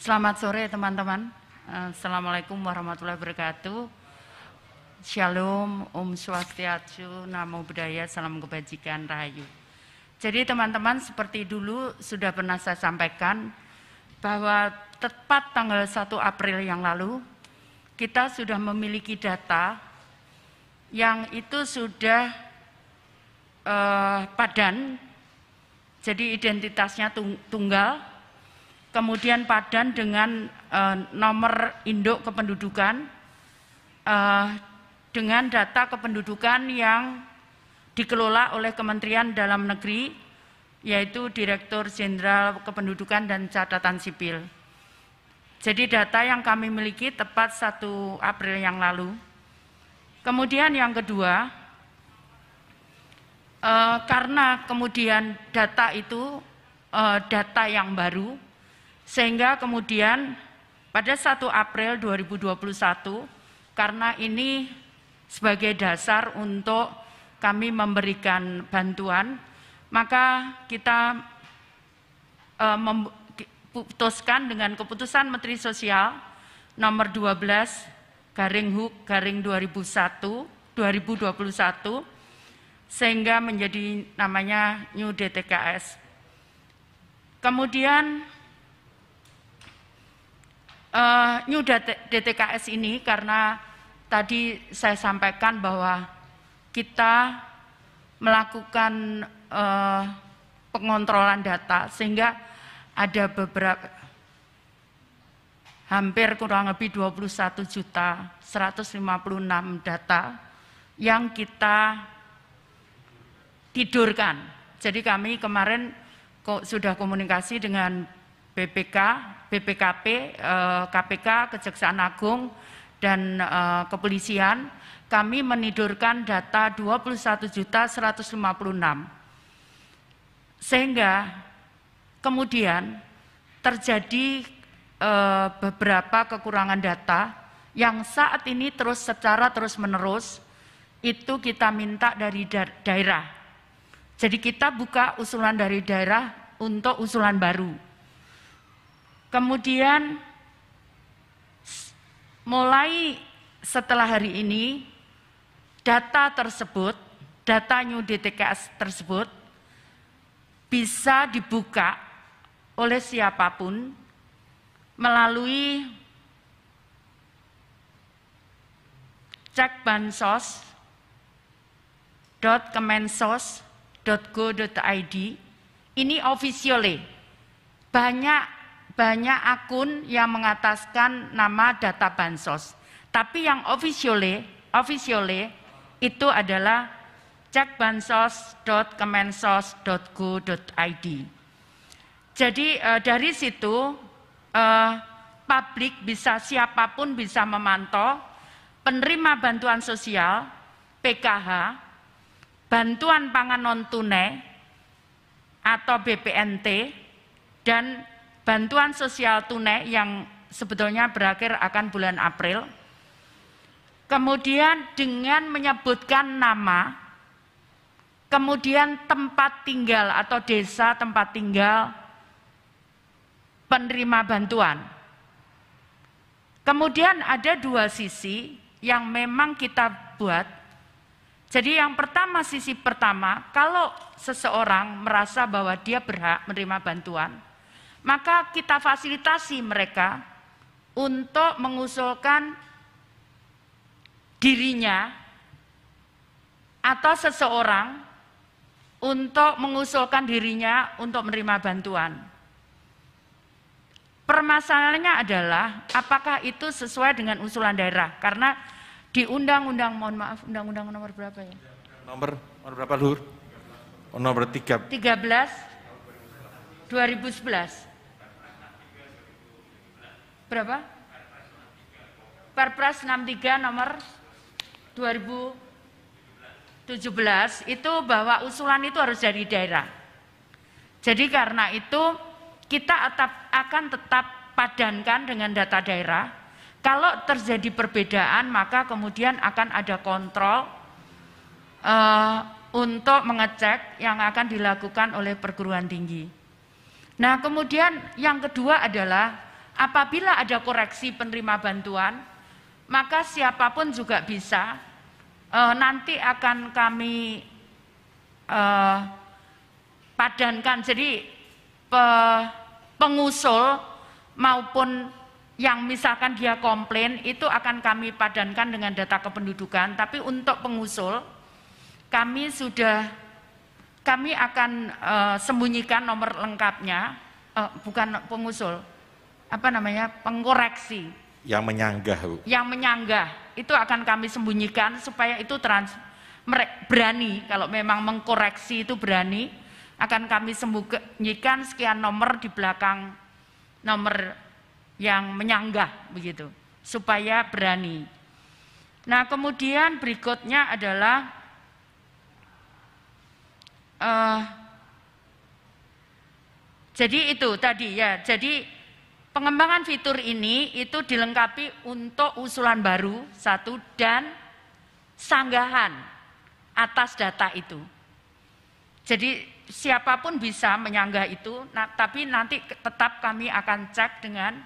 Selamat sore teman-teman. Assalamualaikum warahmatullahi wabarakatuh. Shalom, Om Swastiastu, Namo Buddhaya, Salam Kebajikan, Rahayu. Jadi teman-teman, seperti dulu sudah pernah saya sampaikan bahwa tepat tanggal 1 April yang lalu kita sudah memiliki data yang itu sudah padan, jadi identitasnya tunggal. Kemudian padan dengan nomor induk kependudukan dengan data kependudukan yang dikelola oleh Kementerian Dalam Negeri, yaitu Direktur Jenderal Kependudukan dan Catatan Sipil. Jadi data yang kami miliki tepat 1 April yang lalu. Kemudian yang kedua, karena kemudian data itu data yang baru, sehingga kemudian pada 1 April 2021, karena ini sebagai dasar untuk kami memberikan bantuan, maka kita memutuskan dengan keputusan Menteri Sosial nomor 12/HUK/2021, sehingga menjadi namanya New DTKS. Kemudian New DTKS ini, karena tadi saya sampaikan bahwa kita melakukan pengontrolan data, sehingga ada beberapa hampir kurang lebih 21.156 data yang kita tidurkan. Jadi kami kemarin sudah komunikasi dengan BPKP, KPK, Kejaksaan Agung, dan Kepolisian. Kami menidurkan data 21.156. Sehingga kemudian terjadi beberapa kekurangan data yang saat ini secara terus-menerus itu kita minta dari daerah. Jadi kita buka usulan dari daerah untuk usulan baru. Kemudian mulai setelah hari ini data tersebut, data New DTKS tersebut bisa dibuka oleh siapapun melalui cekbansos.kemensos.go.id. Ini officially banyak akun yang mengataskan nama data bansos. Tapi yang officially itu adalah cekbansos.kemensos.go.id. Jadi dari situ publik bisa, siapapun bisa memantau penerima bantuan sosial, PKH, bantuan pangan non tunai atau BPNT, dan bantuan sosial tunai yang sebetulnya berakhir akan bulan April. Kemudian dengan menyebutkan nama, kemudian tempat tinggal atau desa tempat tinggal penerima bantuan. Kemudian ada dua sisi yang memang kita buat. Jadi yang pertama, sisi pertama, kalau seseorang merasa bahwa dia berhak menerima bantuan, maka kita fasilitasi mereka untuk mengusulkan dirinya atau seseorang untuk mengusulkan dirinya untuk menerima bantuan. Permasalahannya adalah apakah itu sesuai dengan usulan daerah, karena di undang-undang, mohon maaf, undang-undang nomor berapa ya? Nomor berapa, Lur? Nomor 13 2011. Berapa? Perpres 63 nomor 2017 itu bahwa usulan itu harus dari daerah. Jadi karena itu kita akan tetap padankan dengan data daerah. Kalau terjadi perbedaan, maka kemudian akan ada kontrol untuk mengecek yang akan dilakukan oleh perguruan tinggi. Nah, kemudian yang kedua adalah apabila ada koreksi penerima bantuan, maka siapapun juga bisa. Nanti akan kami padankan, jadi pengusul maupun yang misalkan dia komplain itu akan kami padankan dengan data kependudukan. Tapi untuk pengusul kami akan sembunyikan nomor lengkapnya, bukan pengusul, pengkoreksi. Yang menyanggah, Bu. Yang menyanggah itu akan kami sembunyikan supaya itu berani, kalau memang mengkoreksi itu berani, akan kami sembunyikan sekian nomor di belakang nomor yang menyanggah begitu, supaya berani. Nah, kemudian berikutnya adalah jadi itu tadi ya, jadi pengembangan fitur ini itu dilengkapi untuk usulan baru satu dan sanggahan atas data itu. Jadi siapapun bisa menyanggah itu, tapi nanti tetap kami akan cek dengan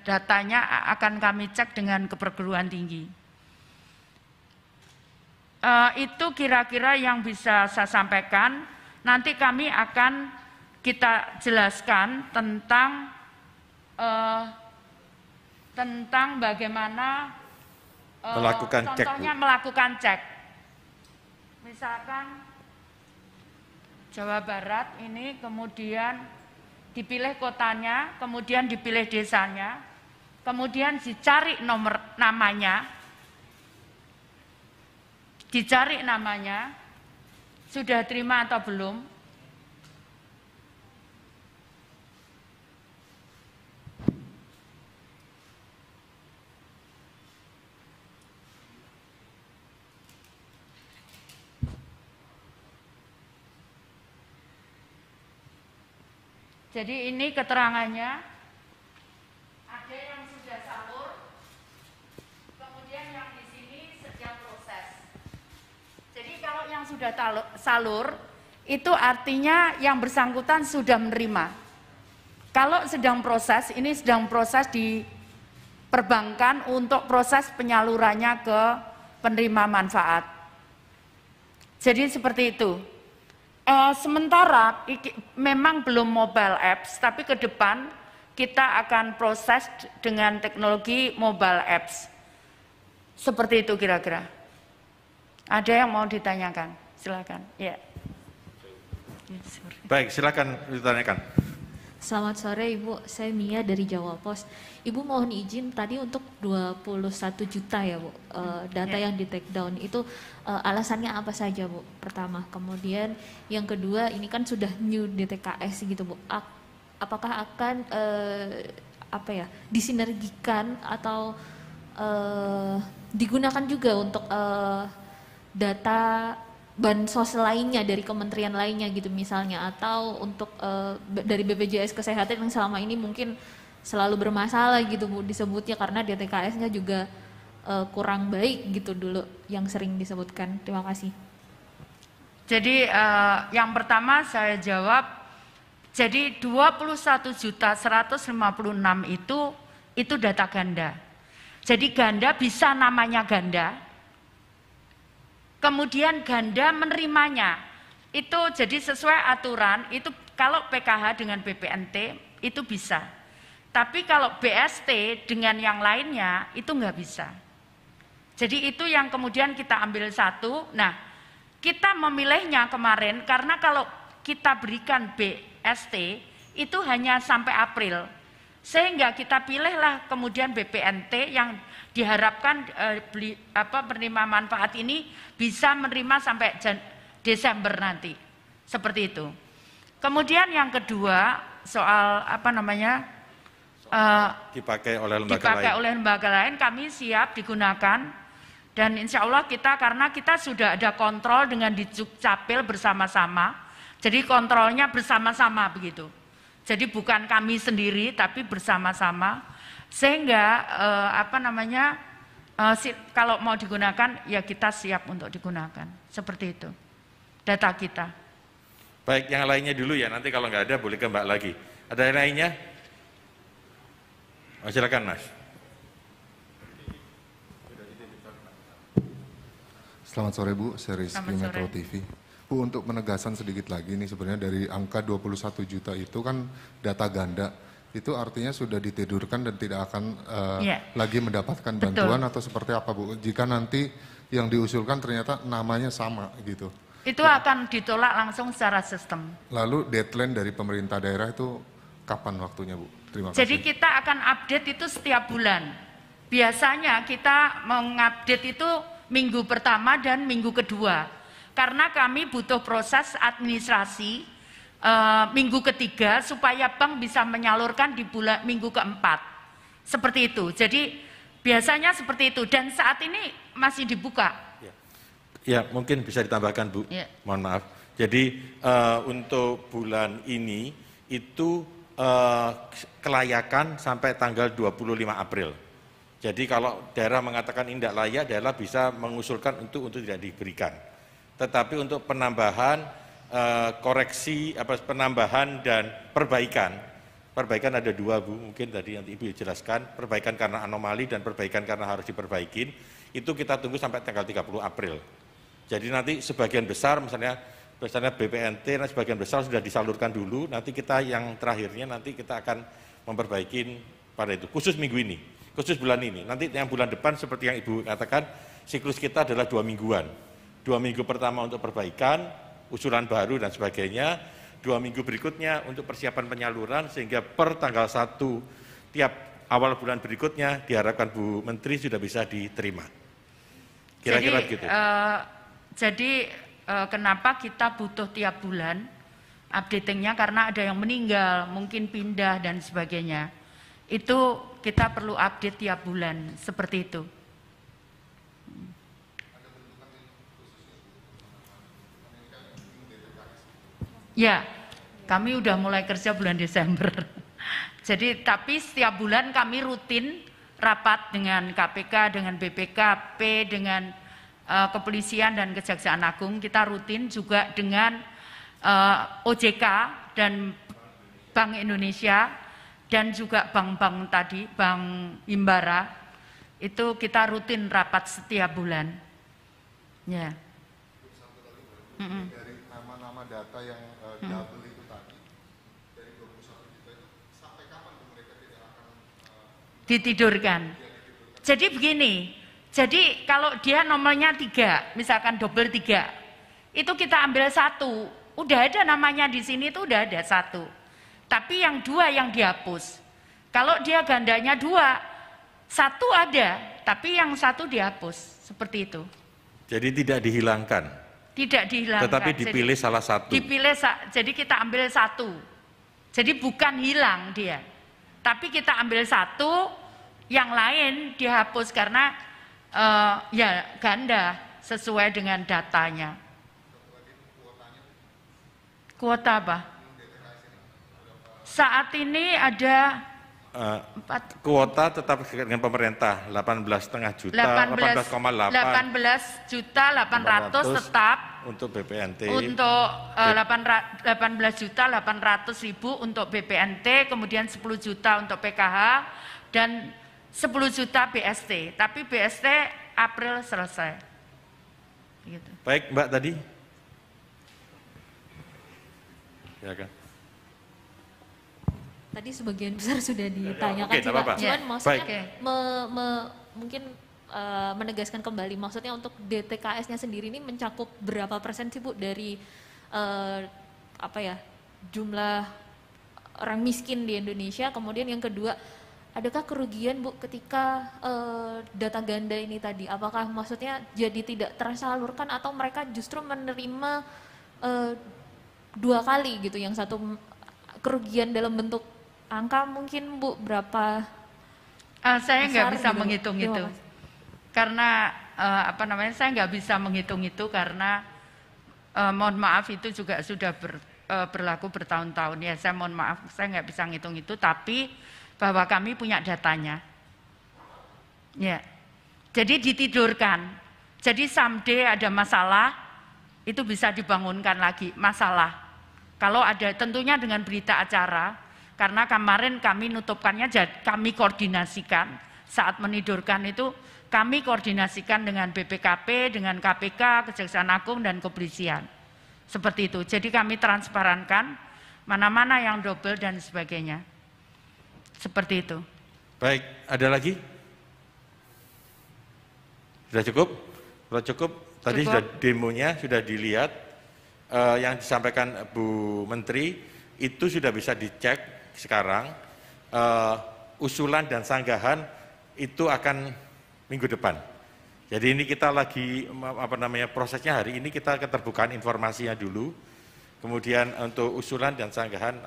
datanya akan kami cek dengan keperguruan tinggi. Itu kira-kira yang bisa saya sampaikan. Nanti kami akan kita jelaskan tentang bagaimana melakukan contohnya cek, melakukan cek. Misalkan Jawa Barat ini kemudian dipilih kotanya, kemudian dipilih desanya, kemudian dicari namanya, sudah terima atau belum. Jadi ini keterangannya, ada yang sudah salur, kemudian yang di sini sedang proses. Jadi kalau yang sudah salur, itu artinya yang bersangkutan sudah menerima. Kalau sedang proses, ini sedang proses di perbankan untuk proses penyalurannya ke penerima manfaat. Jadi seperti itu. Sementara memang belum mobile apps, tapi ke depan kita akan proses dengan teknologi mobile apps. Seperti itu kira-kira. Ada yang mau ditanyakan? Silakan. Ya. Baik, silakan ditanyakan. Selamat sore Ibu, saya Mia dari Jawa Pos. Ibu mohon izin tadi untuk 21 juta ya Bu, data yang di take down itu alasannya apa saja Bu? Pertama, kemudian yang kedua ini kan sudah new DTKS gitu Bu, apakah akan disinergikan atau digunakan juga untuk data bansos lainnya dari kementerian lainnya gitu misalnya, atau untuk dari BPJS Kesehatan yang selama ini mungkin selalu bermasalah gitu Bu disebutnya karena DTKS-nya juga kurang baik gitu dulu yang sering disebutkan. Terima kasih. Jadi yang pertama saya jawab, jadi 21.156 itu data ganda. Jadi ganda bisa namanya ganda. Kemudian ganda menerimanya, itu jadi sesuai aturan, itu kalau PKH dengan BPNT itu bisa. Tapi kalau BST dengan yang lainnya itu nggak bisa. Jadi itu yang kemudian kita ambil satu. Nah, kita memilihnya kemarin karena kalau kita berikan BST itu hanya sampai April. Sehingga kita pilihlah kemudian BPNT yang diharapkan penerima manfaat ini bisa menerima sampai Desember nanti. Seperti itu. Kemudian yang kedua soal dipakai oleh lembaga lain, kami siap digunakan dan insya Allah karena kita sudah ada kontrol dengan di Dukcapil bersama-sama. Jadi kontrolnya bersama-sama begitu. Jadi bukan kami sendiri tapi bersama-sama. Sehingga kalau mau digunakan ya kita siap untuk digunakan. Seperti itu data kita. Baik, yang lainnya dulu ya, nanti kalau nggak ada boleh ke Mbak lagi. Ada yang lainnya? Silakan Mas. Selamat sore Bu, saya Rizky Metro TV. Bu, untuk penegasan sedikit lagi nih, sebenarnya dari angka 21 juta itu kan data ganda, itu artinya sudah ditidurkan dan tidak akan lagi mendapatkan bantuan. Betul. Atau seperti apa Bu? Jika nanti yang diusulkan ternyata namanya sama gitu. Itu akan ditolak langsung secara sistem. Lalu deadline dari pemerintah daerah itu kapan waktunya Bu? Terima kasih. Jadi kita akan update itu setiap bulan. Biasanya kita mengupdate itu minggu pertama dan minggu kedua. Karena kami butuh proses administrasi minggu ketiga supaya bank bisa menyalurkan di minggu keempat. Seperti itu. Jadi biasanya seperti itu dan saat ini masih dibuka. Ya, mungkin bisa ditambahkan Bu. Ya. Mohon maaf. Jadi untuk bulan ini itu kelayakan sampai tanggal 25 April. Jadi kalau daerah mengatakan ini tidak layak, daerah bisa mengusulkan untuk tidak diberikan. Tetapi untuk penambahan, koreksi, penambahan dan perbaikan ada dua Bu, mungkin tadi yang Ibu jelaskan, perbaikan karena anomali dan perbaikan karena harus diperbaikin, itu kita tunggu sampai tanggal 30 April. Jadi nanti sebagian besar, misalnya BPNT, nah sebagian besar sudah disalurkan dulu, nanti kita yang terakhirnya nanti kita akan memperbaikin pada itu, khusus minggu ini. Khusus bulan ini, nanti yang bulan depan seperti yang Ibu katakan, siklus kita adalah 2 mingguan. 2 minggu pertama untuk perbaikan, usulan baru dan sebagainya, 2 minggu berikutnya untuk persiapan penyaluran, sehingga per tanggal 1 tiap awal bulan berikutnya diharapkan Bu Menteri sudah bisa diterima. Kira-kira gitu. Jadi kenapa kita butuh tiap bulan updatingnya, karena ada yang meninggal, mungkin pindah dan sebagainya. Itu kita perlu update tiap bulan, seperti itu. Ya, kami udah mulai kerja bulan Desember. Jadi, tapi setiap bulan kami rutin rapat dengan KPK, dengan BPKP, dengan Kepolisian dan Kejaksaan Agung. Kita rutin juga dengan OJK dan Bank Indonesia. Dan juga bank-bank tadi, Bank Himbara, itu kita rutin rapat setiap bulan. Ya. Dari nama-nama data yang double itu tadi, dari 21 juta itu sampai kapan mereka tidak akan ditidurkan? Jadi begini, jadi kalau dia nomornya 3, misalkan double 3, itu kita ambil 1, udah ada namanya di sini itu udah ada 1. Tapi yang 2 yang dihapus. Kalau dia gandanya 2, 1 ada, tapi yang 1 dihapus. Seperti itu. Jadi tidak dihilangkan? Tidak dihilangkan. Tetapi dipilih salah satu? Dipilih, jadi kita ambil 1. Jadi bukan hilang dia. Tapi kita ambil 1, yang lain dihapus karena ya ganda sesuai dengan datanya. Kuota apa? Saat ini ada kuota tetap dengan pemerintah 18,5 juta, 18,8 juta 800 tetap untuk BPNT, untuk 18.800.000 untuk BPNT, kemudian 10 juta untuk PKH dan 10 juta BST. Tapi BST April selesai. Gitu. Baik Mbak tadi. Silakan. Tadi sebagian besar sudah ditanyakan sih Pak. Cuman maksudnya mungkin menegaskan kembali, maksudnya untuk DTKS-nya sendiri ini mencakup berapa persen sih Bu dari jumlah orang miskin di Indonesia? Kemudian yang kedua, adakah kerugian Bu ketika data ganda ini tadi? Apakah maksudnya jadi tidak tersalurkan atau mereka justru menerima 2 kali gitu, yang satu kerugian dalam bentuk angka mungkin Bu berapa? Saya nggak bisa menghitung itu, karena saya nggak bisa menghitung itu karena mohon maaf itu juga sudah berlaku bertahun-tahun ya. Saya mohon maaf, saya nggak bisa ngitung itu, tapi bahwa kami punya datanya. Ya, jadi ditidurkan. Jadi someday ada masalah itu bisa dibangunkan lagi masalah. Kalau ada tentunya dengan berita acara. Karena kemarin kami nutupkannya, kami koordinasikan saat menidurkan itu, kami koordinasikan dengan BPKP, dengan KPK, Kejaksaan Agung, dan Kepolisian. Seperti itu. Jadi kami transparankan mana-mana yang double dan sebagainya. Seperti itu. Baik, ada lagi? Sudah cukup? Kalau cukup, tadi Cukup. sudah demonya, sudah dilihat. Yang disampaikan Bu Menteri, itu sudah bisa dicek sekarang. Usulan dan sanggahan itu akan minggu depan. Jadi ini kita lagi, prosesnya hari ini kita keterbukaan informasinya dulu. Kemudian untuk usulan dan sanggahan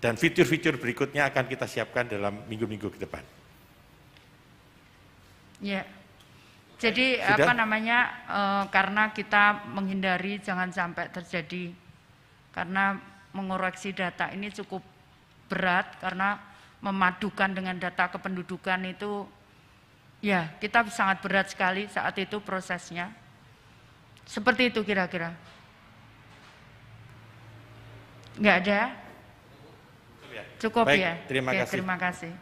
dan fitur-fitur berikutnya akan kita siapkan dalam minggu-minggu ke depan. Ya. Jadi Sudah? karena kita menghindari jangan sampai terjadi, karena mengoreksi data ini cukup berat karena memadukan dengan data kependudukan itu, ya kita sangat berat sekali saat itu prosesnya. Seperti itu kira-kira. Enggak ada? Cukup Baik, ya? terima Oke, kasih. terima kasih.